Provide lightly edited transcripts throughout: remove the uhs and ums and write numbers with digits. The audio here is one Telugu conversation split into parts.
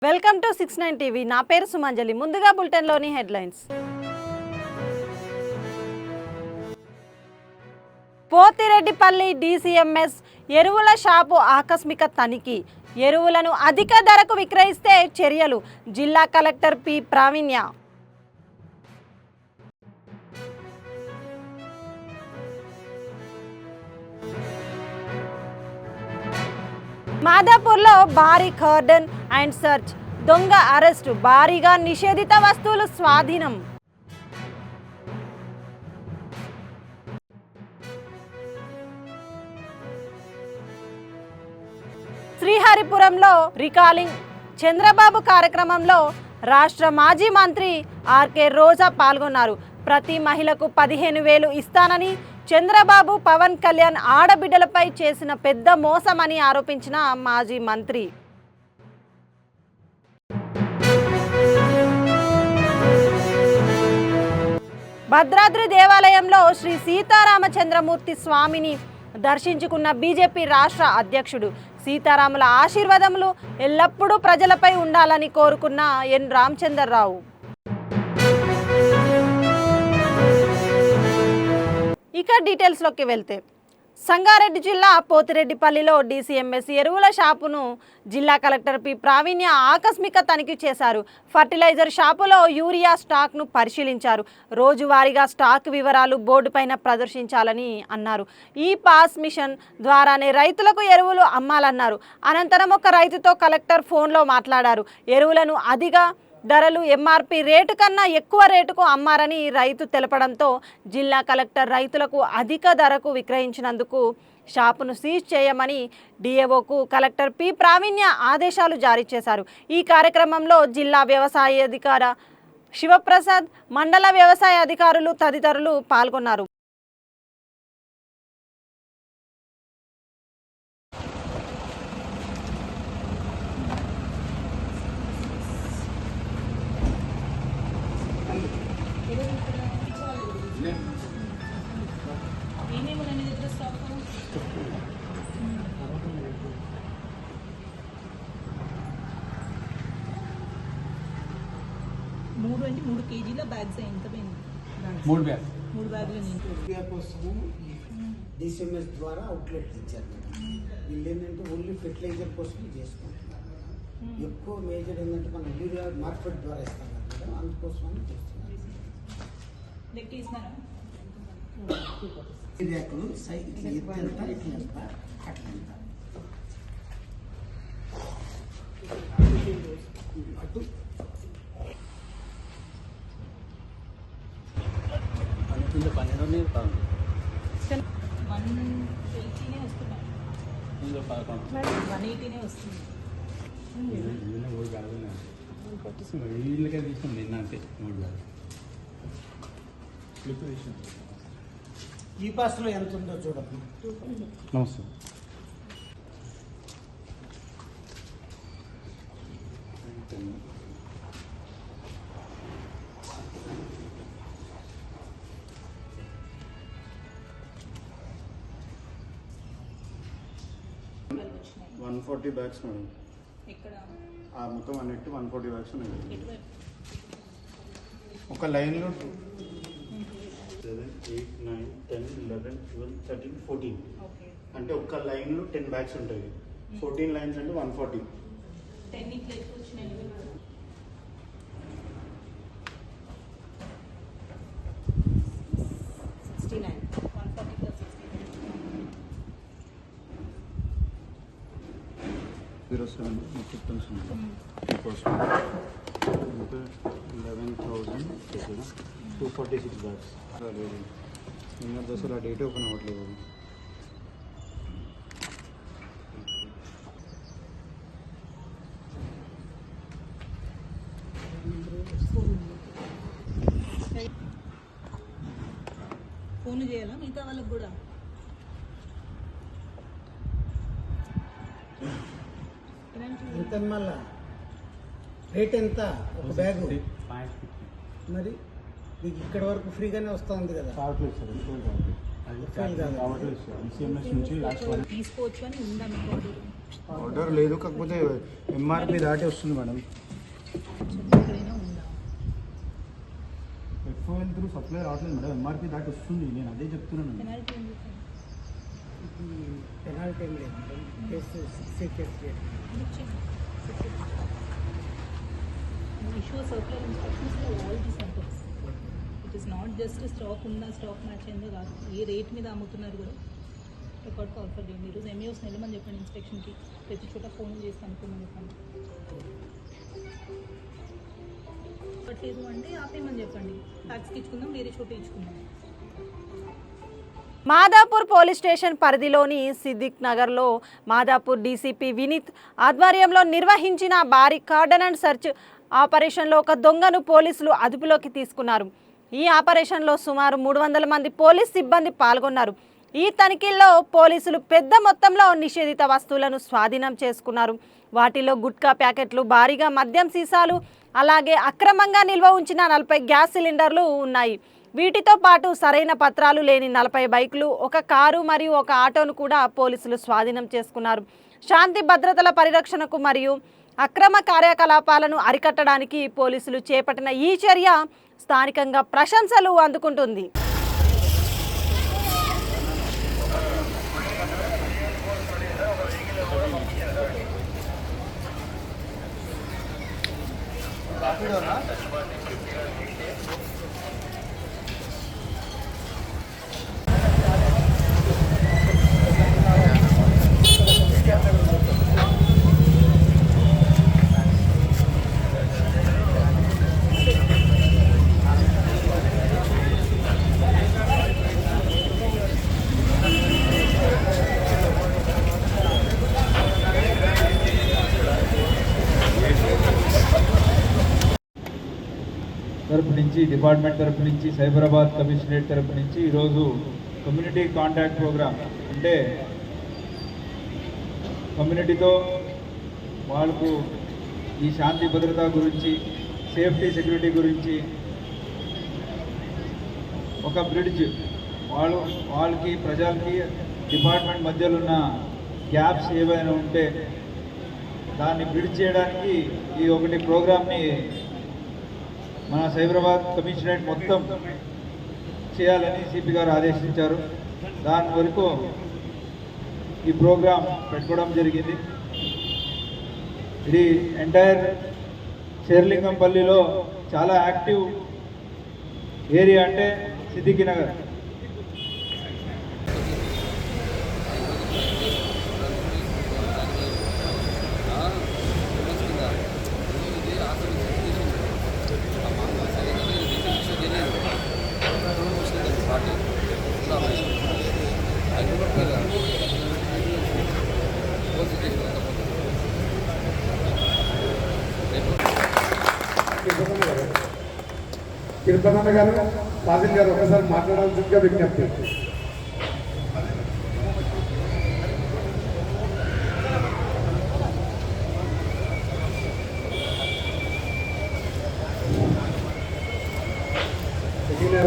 Welcome to 69 TV. నా పేరు సుమంజలి. ముందుగా బులెటిన్లోని హెడ్లైన్స్. పోతిరెడ్డిపల్లి DCMS ఎరువుల షాపు ఆకస్మిక తనిఖీ. ఎరువులను అధిక ధరకు విక్రయిస్తే చర్యలు. జిల్లా కలెక్టర్ పి ప్రావీణ్య. మాదాపూర్లో భారీ కార్డన్ అండ్ సర్చ్. దొంగ అరెస్టు. భారీగా నిషేధిత వస్తువులు స్వాధీనం. శ్రీహరిపురంలో రికాలింగ్ చంద్రబాబు కార్యక్రమంలో రాష్ట్ర మాజీ మంత్రి ఆర్కే రోజా పాల్గొన్నారు. ప్రతి మహిళకు 15,000 ఇస్తానని చంద్రబాబు పవన్ కళ్యాణ్ ఆడబిడ్డలపై చేసిన పెద్ద మోసమని ఆరోపించిన మాజీ మంత్రి. భద్రాద్రి దేవాలయంలో శ్రీ సీతారామచంద్రమూర్తి స్వామిని దర్శించుకున్న బీజేపీ రాష్ట్ర అధ్యక్షుడు. సీతారాముల ఆశీర్వాదములు ఎల్లప్పుడూ ప్రజలపై ఉండాలని కోరుకున్న ఎన్ రామచంద్రరావు. ఇక డీటెయిల్స్లోకి వెళ్తే, సంగారెడ్డి జిల్లా పోతిరెడ్డిపల్లిలో DCMS ఎరువుల షాపును జిల్లా కలెక్టర్ పి ప్రావీణ్య ఆకస్మిక తనిఖీ చేశారు. ఫర్టిలైజర్ షాపులో యూరియా స్టాక్ను పరిశీలించారు. రోజువారీగా స్టాక్ వివరాలు బోర్డుపైన ప్రదర్శించాలని అన్నారు. ఈ పాస్ మిషన్ ద్వారానే రైతులకు ఎరువులు అమ్మాలన్నారు. అనంతరం ఒక రైతుతో కలెక్టర్ ఫోన్లో మాట్లాడారు. ఎరువులను అధిక ధరలు MRP రేటు కన్నా ఎక్కువ రేటుకు అమ్మారని రైతు తెలపడంతో జిల్లా కలెక్టర్ రైతులకు అధిక ధరకు విక్రయించినందుకు షాపును సీజ్ చేయమని DAOకు కలెక్టర్ పి ప్రావీణ్య ఆదేశాలు జారీ చేశారు. ఈ కార్యక్రమంలో జిల్లా వ్యవసాయ అధికారి శివప్రసాద్, మండల వ్యవసాయ అధికారులు తదితరులు పాల్గొన్నారు. మూడు కేజీల బ్యాగ్స్ ఎంత పోయింది? మూడు బ్యాగులు కోసము DCMS ద్వారా అవుట్లెట్ ఇచ్చారు. వీళ్ళు ఏంటంటే ఓన్లీ ఫెర్టిలైజర్ కోసం చేసుకుంటున్నారు. ఎక్కువ మేజర్ ఏంటంటే మనం యూరియా మార్కెట్ ద్వారా ఇస్తాం కదా, అందుకోసం అని చేస్తున్నారు. యూరియాకులు ఇట్లా ఎత్త ఇట్లా ఎంత అట్లా అటు వీళ్ళకే తీసుకుని నిన్న అంతే 3 బ్యాగ్. ఈ పాస్లో ఎంత ఉందో చూడదు. నమస్తే. $140 బ్యాగ్స్ మేడం. మొత్తం అన్నిటి 140 బ్యాగ్స్ ఉన్నాయి. ఒక లైన్లో 7, 8, 9, 10, 11, 12, 13, 14 అంటే ఒక్క లైన్లో 10 బ్యాగ్స్ ఉంటాయి. 14 లైన్స్ అంటే 140. $07 కోసం 11,246 బ్యాగ్స్. నిన్న దసరా డేట్ ఓపెన్ అవ్వట్లేదు. ఫోన్ చేయాలా మిగతా వాళ్ళకి కూడా? ఎంత మళ్ళా రేట్ ఎంత ఒక బ్యాగు? మరి మీకు ఇక్కడ వరకు ఫ్రీగానే వస్తుంది కదా. తీసుకోవచ్చు అని ఉందనుకోండి. ఆర్డర్ లేదు, కాకపోతే ఎంఆర్పి దాటి వస్తుంది మేడం. ఎక్కడైనా ఉందా? ఎఫ్ఓఎల్ త్రూ సప్లై రావట్లేదు మేడం, ఎంఆర్పి దాటి వస్తుంది. నేను అదే చెప్తున్నాను. పెనాల్టీ ఉంది సార్. పెనాల్టీ ఏం లేదు madam, case 6 case issue circular instructions to all the centres. It is not just stock ఉందా, స్టాక్ మ్యాచ్ అయిందో కాదు, ఏ రేట్ మీద అమ్ముతున్నారు కూడా రికార్డ్ కాల్ ఫర్ చేయండి. ఈరోజు ఎంఈఓస్ వెళ్ళమని చెప్పండి ఇన్స్పెక్షన్కి, ప్రతి చోట ఫోన్ చేసి కనుక్కోమని చెప్పండి. లేదు అంటే ఆపేయమని చెప్పండి, ట్యాక్స్కి ఇచ్చుకుందాం, వేరే చోట ఇచ్చుకుందాం. మాదాపూర్ పోలీస్ స్టేషన్ పరిధిలోని సిద్దిక్ నగర్లో మాదాపూర్ డీసీపీ వినీత్ ఆధ్వర్యంలో నిర్వహించిన భారీ కార్డన్ అండ్ సెర్చ్ ఆపరేషన్లో ఒక దొంగను పోలీసులు అదుపులోకి తీసుకున్నారు. ఈ ఆపరేషన్లో సుమారు 300 మంది పోలీస్ సిబ్బంది పాల్గొన్నారు. ఈ తనిఖీల్లో పోలీసులు పెద్ద మొత్తంలో నిషేధిత వస్తువులను స్వాధీనం చేసుకున్నారు. వాటిలో గుట్కా ప్యాకెట్లు, భారీగా మద్యం సీసాలు, అలాగే అక్రమంగా నిల్వ ఉంచిన 40 గ్యాస్ సిలిండర్లు ఉన్నాయి. వీటితో పాటు సరైన పత్రాలు లేని 40 బైకులు, ఒక కారు మరియు ఒక ఆటోను కూడా పోలీసులు స్వాధీనం చేసుకున్నారు. శాంతి భద్రతల పరిరక్షణకు మరియు అక్రమ కార్యకలాపాలను అరికట్టడానికి పోలీసులు చేపట్టిన ఈ చర్య స్థానికంగా ప్రశంసలు అందుకుంటుంది. తరపు నుంచి, డిపార్ట్మెంట్ తరపు నుంచి, సైబరాబాద్ కమిషనరేట్ తరపు నుంచి ఈరోజు కమ్యూనిటీ కాంటాక్ట్ ప్రోగ్రామ్, అంటే కమ్యూనిటీతో వాళ్ళకు ఈ శాంతి భద్రత గురించి, సేఫ్టీ సెక్యూరిటీ గురించి ఒక బ్రిడ్జ్, వాళ్ళకి ప్రజలకి డిపార్ట్మెంట్ మధ్యలో ఉన్న గ్యాప్స్ ఏవైనా ఉంటే దాన్ని బ్రిడ్జ్ చేయడానికి ఈ ఒకటి ప్రోగ్రామ్ని మన సైబరాబాద్ కమిషనరేట్ మొత్తం చేయాలని సిపి గారు ఆదేశించారు. దాని వరకు ఈ ప్రోగ్రాం పెట్టుకోవడం జరిగింది. ఇది ఎంటైర్ శేర్లింగంపల్లిలో చాలా యాక్టివ్ ఏరియా అంటే సిద్దికి నగర్. తిరుపతి గారు, ఫాజిల్ గారు ఒకసారి మాట్లాడాల్సిందిగా విజ్ఞప్తి.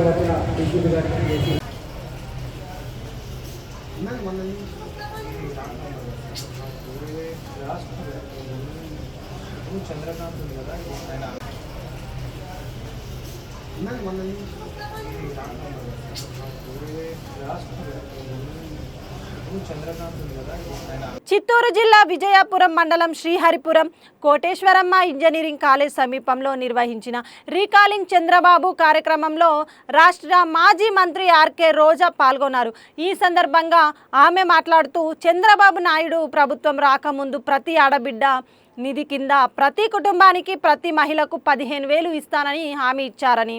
వచ్చిన డిప్యూటీ గారికి చంద్రకాంత్ ఉంది కదా ఆయన చిత్తూరు జిల్లా విజయాపురం మండలం శ్రీహరిపురం కోటేశ్వరమ్మ ఇంజనీరింగ్ కాలేజ్ సమీపంలో నిర్వహించిన రీకాలింగ్ చంద్రబాబు కార్యక్రమంలో రాష్ట్ర మాజీ మంత్రి ఆర్కే రోజా పాల్గొన్నారు. ఈ సందర్భంగా ఆమె మాట్లాడుతూ చంద్రబాబు నాయుడు ప్రభుత్వం రాకముందు ప్రతి ఆడబిడ్డ నిధి కింద ప్రతి కుటుంబానికి ప్రతి మహిళకు 15,000 ఇస్తానని హామీ ఇచ్చారని,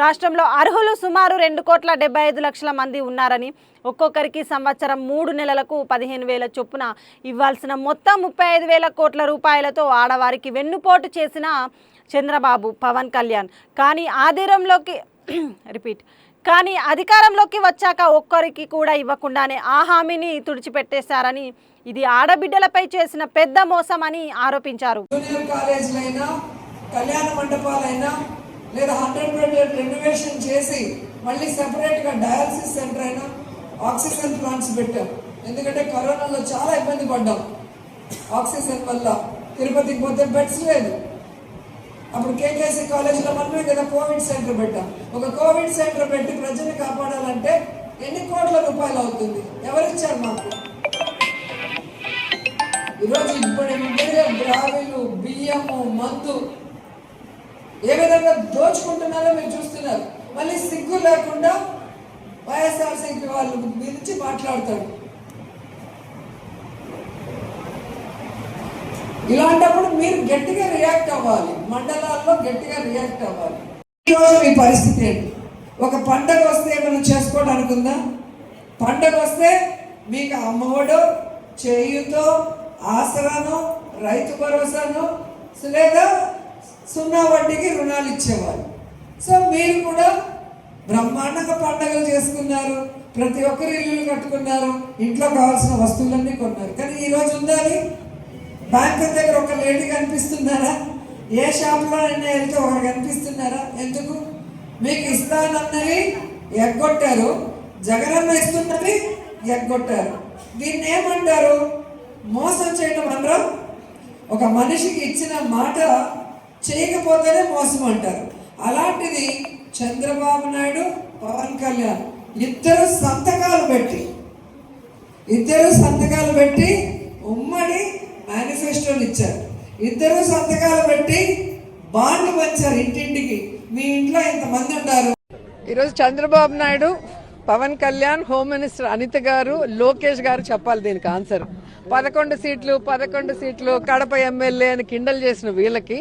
రాష్ట్రంలో అర్హులు సుమారు 2,75,00,000 మంది ఉన్నారని, ఒక్కొక్కరికి సంవత్సరం 3 నెలలకు 15,000 చొప్పున ఇవ్వాల్సిన మొత్తం 35,000 కోట్ల రూపాయలతో ఆడవారికి వెన్నుపోటు చేసిన చంద్రబాబు, పవన్ కళ్యాణ్ కానీ అధికారంలోకి వచ్చాక ఒక్కరికి కూడా ఇవ్వకుండానే ఆ హామీని తుడిచిపెట్టేశారని, ఇది ఆడబిడ్డలపై చేసిన పెద్ద మోసం అని ఆరోపించారు. జూనియర్ కాలేజీలైనా, కళ్యాణ మండపాలైనా లేదా 100 బెడ్ రెనోవేషన్ చేసి మళ్ళీ సెపరేట్గా డయాలసిస్ సెంటర్ అయినా ఆక్సిజన్ ప్లాంట్స్ పెట్టాం. ఎందుకంటే కరోనాలో చాలా ఇబ్బంది పడ్డాం. ఆక్సిజన్ వల్ల. తిరుపతికి పోతే బెడ్స్ లేదు. అప్పుడు కేకేసీ కాలేజీలో మనమే కదా కోవిడ్ సెంటర్ పెట్టాం. ఒక కోవిడ్ సెంటర్ పెట్టి ప్రజల్ని కాపాడాలంటే ఎన్ని కోట్ల రూపాయలు అవుతుంది? ఎవరిచ్చారు మాకు? ఈరోజు ఇప్పుడు బ్రావిలు, బియ్యము, మందు ఏ విధంగా దోచుకుంటున్నారో మీరు చూస్తున్నారు. మళ్ళీ సిగ్గు లేకుండా వైఎస్ఆర్సీపీ వాళ్ళు గురించి మాట్లాడతారు. ఇలాంటప్పుడు మీరు గట్టిగా రియాక్ట్ అవ్వాలి, మండలాల్లో గట్టిగా రియాక్ట్ అవ్వాలి. ఈరోజు మీ పరిస్థితి ఏంటి? ఒక పండగ వస్తే మనం చేసుకోవడానికి ఉందా? పండగ వస్తే మీకు అమ్మఒడో, చేయుతో, ఆసరానో, రైతు భరోసానో లేదా 0 వడ్డీకి రుణాలు ఇచ్చేవాళ్ళు. సో మీరు కూడా బ్రహ్మాండంగా పండగలు చేసుకున్నారు, ప్రతి ఒక్కరు ఇల్లు కట్టుకున్నారు, ఇంట్లో కావాల్సిన వస్తువులన్నీ కొన్నారు. కానీ ఈరోజు ఉండాలి బ్యాంకు దగ్గర ఒక లేడీ కనిపిస్తున్నారా? ఏ షాప్లో అయినా వెళ్తే ఒకరు కనిపిస్తున్నారా? ఎందుకు? మీకు ఇస్తానన్నవి ఎగ్గొట్టారు, జగనన్న ఇస్తున్నవి ఎగ్గొట్టారు. దీన్ని ఏమంటారు? మోసం చేయడం అనరా? ఒక మనిషికి ఇచ్చిన మాట చేయకపోతేనే మోసం అంటారు. అలాంటిది చంద్రబాబు నాయుడు, పవన్ కళ్యాణ్ ఇద్దరు సంతకాలు పెట్టి ఉమ్మడి మేనిఫెస్టోలు ఇచ్చారు. ఇద్దరు సంతకాలు పెట్టి బాండ్లు పంచారు ఇంటింటికి. మీ ఇంట్లో ఇంతమంది ఉన్నారు. ఈరోజు చంద్రబాబు నాయుడు, పవన్ కళ్యాణ్, హోమ్ మినిస్టర్ అనిత గారు, లోకేష్ గారు చెప్పాలి దీనికి ఆన్సర్. 11 సీట్లు కడప ఎమ్మెల్యే అని కిండల్ చేసిన వీళ్ళకి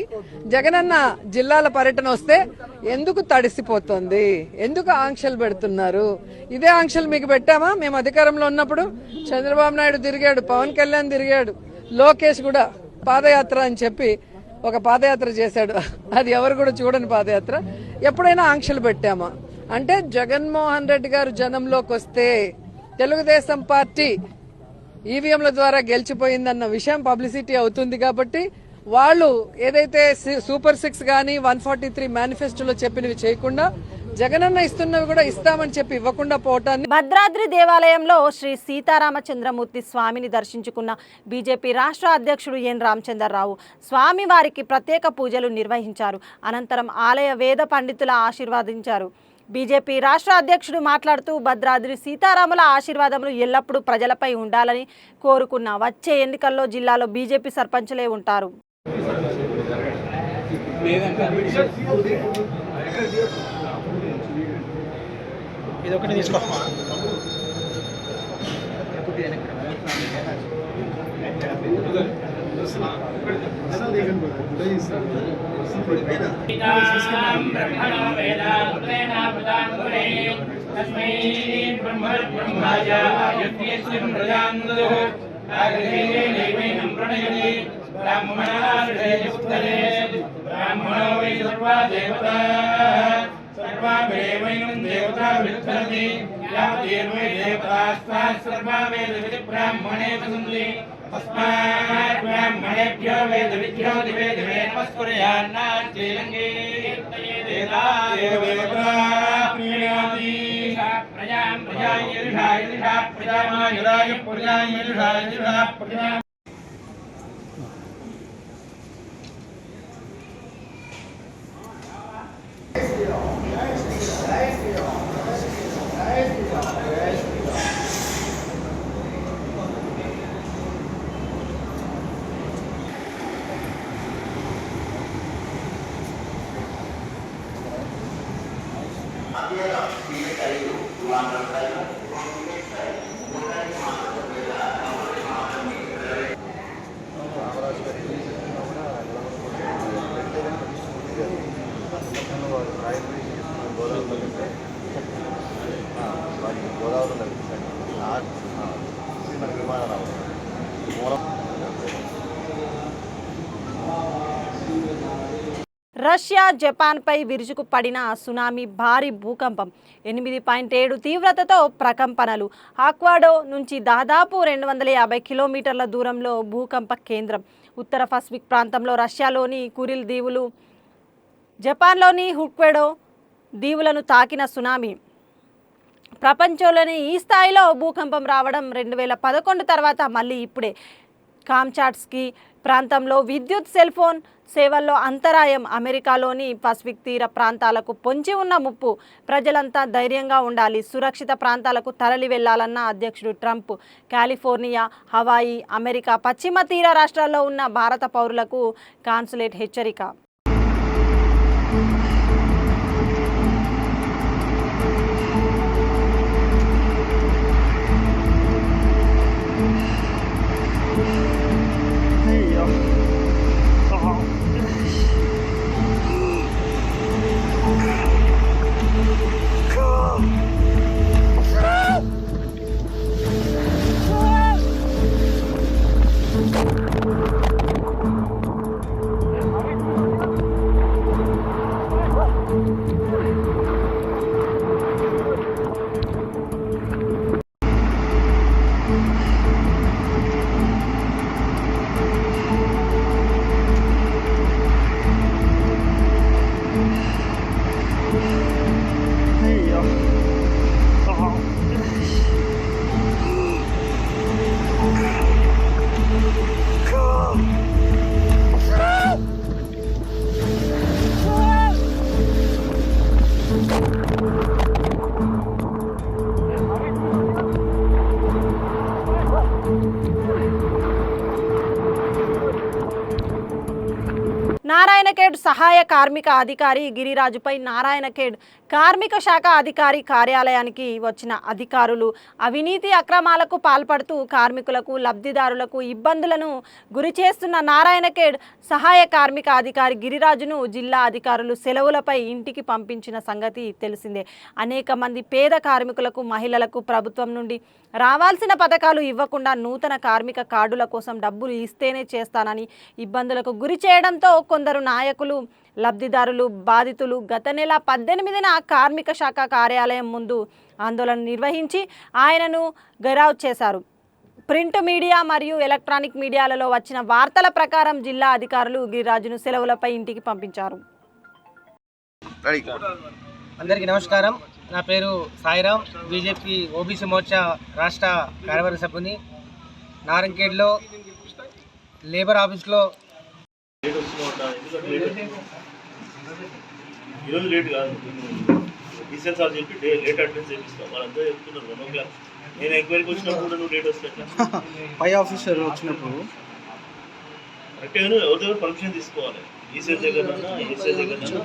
జగనన్న జిల్లాల పర్యటన వస్తే ఎందుకు తడిసిపోతుంది? ఎందుకు ఆంక్షలు పెడుతున్నారు? ఇదే ఆంక్షలు మీకు పెట్టామా మేము అధికారంలో ఉన్నప్పుడు? చంద్రబాబు నాయుడు తిరిగాడు, పవన్ కళ్యాణ్ తిరిగాడు, లోకేష్ కూడా పాదయాత్ర అని చెప్పి ఒక పాదయాత్ర చేశాడు. అది ఎవరు కూడా చూడని పాదయాత్ర. ఎప్పుడైనా ఆంక్షలు పెట్టామా? అంటే జగన్మోహన్ రెడ్డి గారు జనంలోకి వస్తే తెలుగుదేశం పార్టీ ఈవీఎంల ద్వారా గెలిచిపోయిందన్న విషయం పబ్లిసిటీ అవుతుంది కాబట్టి వాళ్ళు ఏదైతే సూపర్ 6 కానీ 143 మేనిఫెస్టోలో చెప్పినవి చేయకుండా జగనన్న ఇస్తున్నవి కూడా ఇస్తామని చెప్పి ఇవ్వకుండా పోవటాన్ని. భద్రాద్రి దేవాలయంలో శ్రీ సీతారామచంద్రమూర్తి స్వామిని దర్శించుకున్న బీజేపీ రాష్ట్ర అధ్యక్షుడు ఎన్ రామచంద్రరావు స్వామి వారికి ప్రత్యేక పూజలు నిర్వహించారు. అనంతరం ఆలయ వేద పండితుల ఆశీర్వదించారు. బీజేపీ రాష్ట్ర అధ్యక్షుడు మాట్లాడుతూ భద్రాద్రి సీతారాముల ఆశీర్వాదములు ఎల్లప్పుడూ ప్రజలపై ఉండాలని కోరుకున్న. వచ్చే ఎన్నికల్లో జిల్లాలో బీజేపీ సర్పంచులే ఉంటారు. ब्राह्मणेभ्यो वेदविद्यो दिवे दिवे नमस्कुर्यान्ना श्रीरङ्गे प्रजां प्रजायुषा प्रजामायुराय प्रजायुषा प्रजा. రష్యా జపాన్పై విరుచుకు పడిన సునామీ భారీ భూకంపం 8.7 తీవ్రతతో ప్రకంపనలు. ఆక్వాడో నుంచి దాదాపు 250 కిలోమీటర్ల దూరంలో భూకంప కేంద్రం. ఉత్తర పసిఫిక్ ప్రాంతంలో రష్యాలోని కురిల్ దీవులు, జపాన్లోని హుక్వెడో దీవులను తాకిన సునామీ. ప్రపంచంలోని ఈ స్థాయిలో భూకంపం రావడం 2011 తర్వాత మళ్ళీ ఇప్పుడే. కామ్చాట్స్కీ ప్రాంతంలో విద్యుత్ సెల్ ఫోన్ సేవల్లో అంతరాయం, అమెరికాలోని పసిఫిక్ తీర ప్రాంతాలకు పొంచి ఉన్న ముప్పు, ప్రజలంతా ధైర్యంగా ఉండాలి, సురక్షిత ప్రాంతాలకు తరలి వెళ్లాలన్న అధ్యక్షుడు ట్రంప్. కాలిఫోర్నియా, హవాయి, అమెరికా పశ్చిమ తీర రాష్ట్రాల్లో ఉన్న భారత పౌరులకు కాన్సులేట్ హెచ్చరిక. నారాయణఖేడ్ సహాయ కార్మిక అధికారి గిరిరాజుపై నారాయణఖేడ్ కార్మిక శాఖ అధికారి కార్యాలయానికి వచ్చిన అధికారులు అవినీతి అక్రమాలకు పాల్పడుతూ కార్మికులకు, లబ్ధిదారులకు ఇబ్బందులను గురిచేస్తున్న నారాయణఖేడ్ సహాయ కార్మిక అధికారి గిరిరాజును జిల్లా అధికారులు సెలవులపై ఇంటికి పంపించిన సంగతి తెలిసిందే. అనేక మంది పేద కార్మికులకు, మహిళలకు ప్రభుత్వం నుండి రావాల్సిన పథకాలు ఇవ్వకుండా నూతన కార్మిక కార్డుల కోసం డబ్బులు ఇస్తేనే చేస్తానని ఇబ్బందులకు గురి చేయడంతో కొందరు నాయకులు, లబ్ధిదారులు, బాధితులు గత నెల 18న కార్మిక శాఖ కార్యాలయం ముందు ఆందోళన నిర్వహించి ఆయనను గెరావ్ చేశారు. ప్రింట్ మీడియా మరియు ఎలక్ట్రానిక్ మీడియాలలో వచ్చిన వార్తల ప్రకారం జిల్లా అధికారులు గిరిరాజును సెలవులపై ఇంటికి పంపించారు. అందరికీ నమస్కారం. నా పేరు సాయిరామ్, బీజేపీ ఓబీసీ మోర్చా రాష్ట్ర కార్యవర్గ సభ్యుని. నారాయణఖేడ్లో లేబర్ ఆఫీస్లో ఈరోజు లేట్ కాదు, డీసెల్ సార్ చెప్పి లేట్ అటెండెన్స్ చేపిస్తాం. వాళ్ళంతా చెప్తున్నారు 1 o'clock. నేను ఎంక్వైరీకి వచ్చినప్పుడు కూడా నువ్వు లేట్ వస్తా పై ఆఫీసర్ వచ్చినప్పుడు కరెక్ట్గా ఎవరిదైనా పర్మిషన్ తీసుకోవాలి. డీసెల్ దగ్గరన్నా ఏసీఎల్ దగ్గరన్నా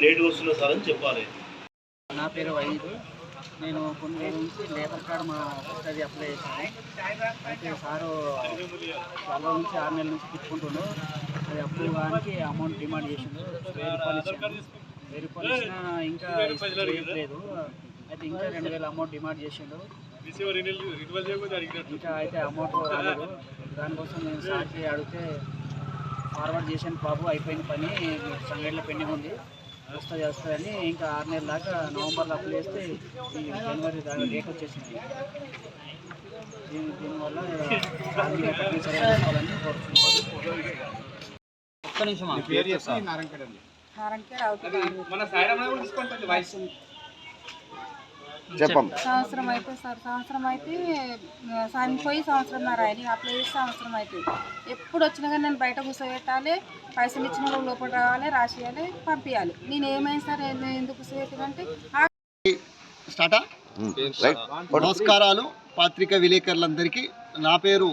లేట్గా వస్తున్నా సార్ అని చెప్పాలి. నా పేరు వైద్. నేను కొన్ని రోజుల నుంచి లేబర్ కార్డు మా అది అప్లై చేశాను. అయితే సారు చాలా నుంచి 6 నెలల నుంచి తిప్పుకుంటుండు. అది అప్రూవ్ కానికి అమౌంట్ డిమాండ్ చేసిండు. 1000 రూపాయలు ఇచ్చాను. 1000 రూపాయలు ఇచ్చినా ఇంకా లేదు. అయితే ఇంకా 2000 అమౌంట్ డిమాండ్ చేసిండు. ఇంకా అయితే అమౌంట్ రాలేదు. దానికోసం నేను సార్కి అడిగితే ఫార్వర్డ్ చేశాను, బాబు అయిపోయిన పని సంఘటనలో పెండింగ్ ఉంది, వస్తుందని. ఇంకా 6 నెలల దాకా నవంబర్లో అప్లై చేస్తే ఈ జనవరి దాకా డేట్ వచ్చేసింది. దీనివల్ల ఒక్క నిమిషం సంవత్సరం అయితే సార్, సంవత్సరం అయితే పోయి సంవత్సరంన్నర అయింది. అప్లై చేసి సంవత్సరం అవుతుంది. ఎప్పుడు వచ్చినా కానీ నేను బయట కూర్చోబెట్టాలి, పైసలు ఇచ్చిన వాళ్ళు లోపల రావాలి, రాసియాలి, పంపించాలి. నేను ఏమైనా సరే ఎందుకు కూర్చోబెట్టాలంటే స్టార్టా. నమస్కారాలు పాత్రిక విలేకరులందరికీ. నా పేరు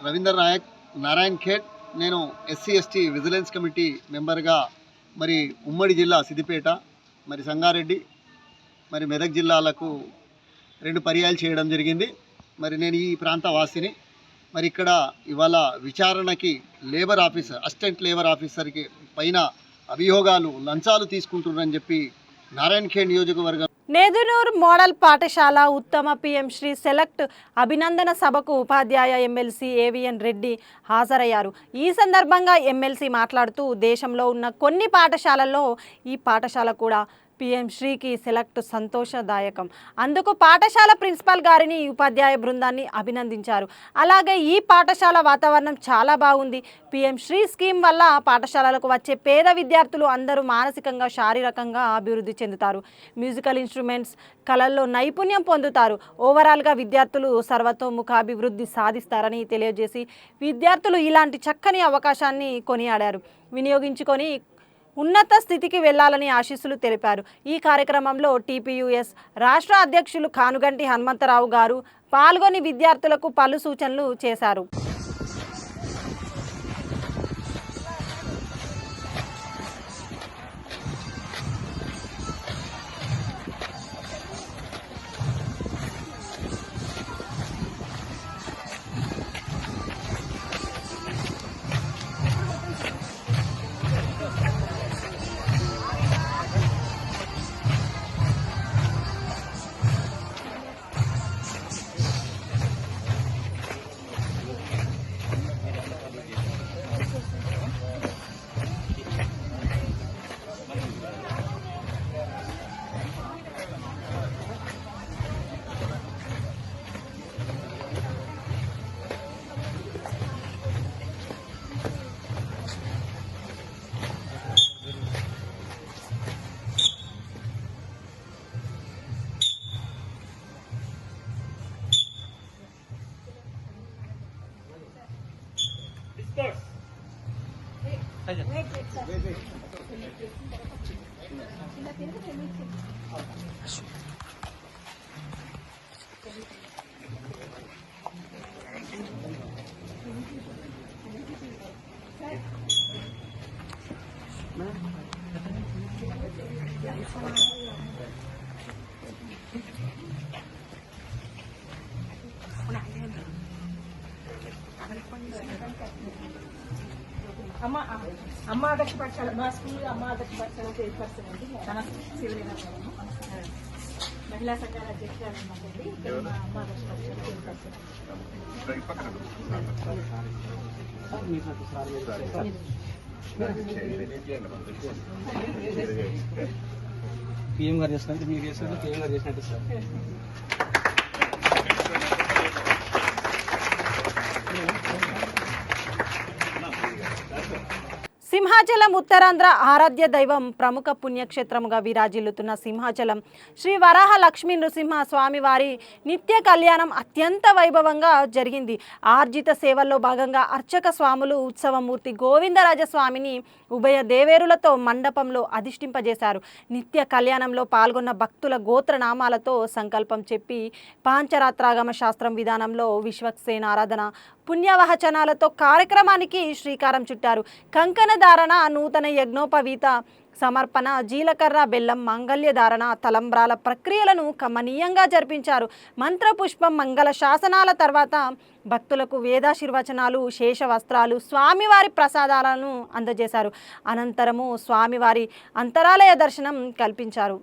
రవీందర్ నాయక్, నారాయణఖేడ్. నేను ఎస్సీ ఎస్టీ విజిలెన్స్ కమిటీ మెంబర్గా మరి ఉమ్మడి జిల్లా సిద్దిపేట, మరి సంగారెడ్డి, మరి మెదక్ జిల్లాలకు 2 పర్యాయాలు చేయడం జరిగింది. మరి నేను ఈ ప్రాంత వాసిని. మరి ఇక్కడ ఇవాళ విచారణకి లేబర్ ఆఫీసర్, అసిస్టెంట్ లేబర్ ఆఫీసర్కి పైన అభియోగాలు, లంచాలు తీసుకుంటున్నారని చెప్పి నారాయణఖేడ్ నియోజకవర్గం నేదునూర్ మోడల్ పాఠశాల ఉత్తమ పిఎం శ్రీ సెలెక్ట్ అభినందన సభకు ఉపాధ్యాయ ఎమ్మెల్సీ ఏవిఎన్ రెడ్డి హాజరయ్యారు. ఈ సందర్భంగా ఎమ్మెల్సీ మాట్లాడుతూ దేశంలో ఉన్న కొన్ని పాఠశాలల్లో ఈ పాఠశాల కూడా పిఎం శ్రీకి సెలెక్ట్ సంతోషదాయకం. అందుకు పాఠశాల ప్రిన్సిపాల్ గారిని ఉపాధ్యాయ బృందాన్ని అభినందించారు. అలాగే ఈ పాఠశాల వాతావరణం చాలా బాగుంది. పిఎం శ్రీ స్కీమ్ వల్ల పాఠశాలలకు వచ్చే పేద విద్యార్థులు అందరూ మానసికంగా శారీరకంగా అభివృద్ధి చెందుతారు. మ్యూజికల్ ఇన్స్ట్రుమెంట్స్ కళల్లో నైపుణ్యం పొందుతారు. ఓవరాల్గా విద్యార్థులు సర్వతోముఖాభివృద్ధి సాధిస్తారని తెలియజేసి విద్యార్థులు ఇలాంటి చక్కని అవకాశాన్ని కొనియాడారు. వినియోగించుకొని ఉన్నత స్థితికి వెళ్లాలని ఆశీస్సులు తెలిపారు. ఈ కార్యక్రమంలో టీపీయూఎస్ రాష్ట్ర అధ్యక్షులు కానుగంటి హనుమంతరావు గారు పాల్గొని విద్యార్థులకు పలు సూచనలు చేశారు. అమ్మ ఆదర్శ పాఠశాల మా స్కూల్ అమ్మ ఆదర్శ పాఠశాల చైర్పర్సన్ అండి శివరేణ మహిళా సంఘాల అధ్యక్షురాలు అన్నమాటండి. మా అమ్మ ఆదర్శ పాఠశాల చైర్పర్సన్. పిఎం గారు చేస్తున్నట్టు మీరు చేస్తున్నట్టు పిఎం గారు చేసినట్టు సార్. సింహాచలం ఉత్తరాంధ్ర ఆరాధ్య దైవం ప్రముఖ పుణ్యక్షేత్రముగా విరాజిల్లుతున్న సింహాచలం శ్రీ వరాహ లక్ష్మీ నృసింహ స్వామివారి నిత్య కళ్యాణం అత్యంత వైభవంగా జరిగింది. ఆర్జిత సేవల్లో భాగంగా అర్చక స్వాములు ఉత్సవమూర్తి గోవిందరాజస్వామిని ఉభయ దేవేరులతో మండపంలో అధిష్ఠింపజేశారు. నిత్య కళ్యాణంలో పాల్గొన్న భక్తుల గోత్రనామాలతో సంకల్పం చెప్పి పాంచరాత్రాగమ శాస్త్రం విధానంలో విశ్వక్సేన ఆరాధన పుణ్యవహచనాలతో కార్యక్రమానికి శ్రీకారం చుట్టారు. కంకణ ధారణ, నూతన యజ్ఞోపవీత సమర్పణ, జీలకర్ర బెల్లం మాంగళ్య ధారణ, తలంబ్రాల ప్రక్రియలను కమనీయంగా జరిపించారు. మంత్రపుష్పం, మంగళ శాసనాల తర్వాత భక్తులకు వేదాశీర్వచనాలు, శేష వస్త్రాలు, స్వామివారి ప్రసాదాలను అందజేశారు. అనంతరము స్వామివారి అంతరాలయ దర్శనం కల్పించారు.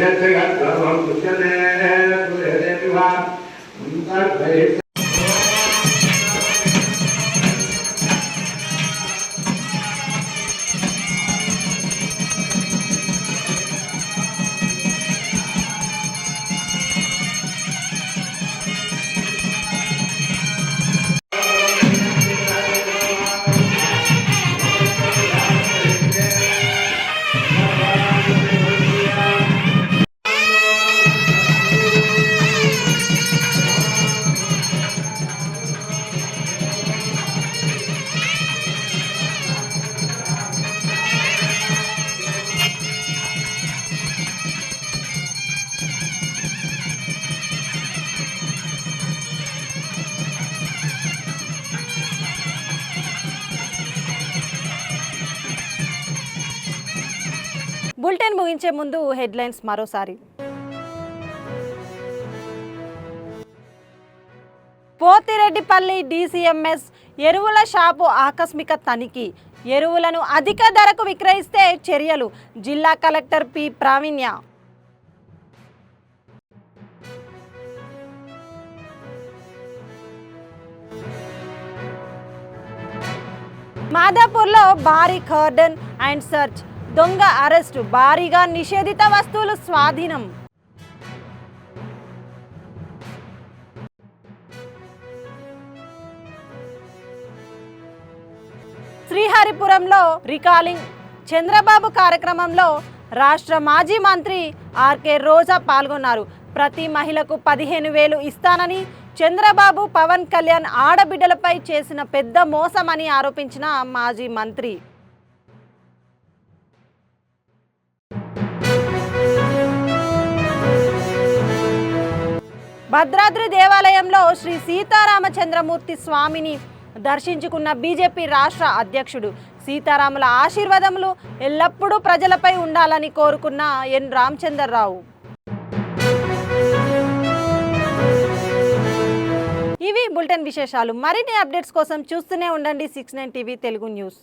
जगन्नाथ బులెటిన్ ముగించే ముందు హెడ్లైన్స్ మరోసారి. పోతిరెడ్డిపల్లి DCMS ఎరువుల షాపు ఆకస్మిక తనిఖీ. ఎరువులను అధిక ధరకు విక్రయిస్తే చర్యలు. జిల్లా కలెక్టర్ పి ప్రావీణ్య. మాదాపూర్లో భారీ కార్డన్ అండ్ సర్చ్. దొంగ అరెస్టు. భారీగా నిషేధిత వస్తువులు స్వాధీనం. శ్రీహరిపురంలో రికాలింగ్ చంద్రబాబు కార్యక్రమంలో రాష్ట్ర మాజీ మంత్రి ఆర్కే రోజా పాల్గొన్నారు. ప్రతి మహిళకు 15,000 ఇస్తానని చంద్రబాబు పవన్ కళ్యాణ్ ఆడబిడ్డలపై చేసిన పెద్ద మోసమని ఆరోపించిన మాజీ మంత్రి. భద్రాద్రి దేవాలయంలో శ్రీ సీతారామచంద్రమూర్తి స్వామిని దర్శించుకున్న బీజేపీ రాష్ట్ర అధ్యక్షుడు. సీతారాముల ఆశీర్వాదములు ఎల్లప్పుడూ ప్రజలపై ఉండాలని కోరుకున్న ఎన్ రామచంద్రరావు. ఇవి బులెటిన్ విశేషాలు. మరిన్ని అప్డేట్స్ కోసం చూస్తూనే ఉండండి 69 టీవీ తెలుగు న్యూస్.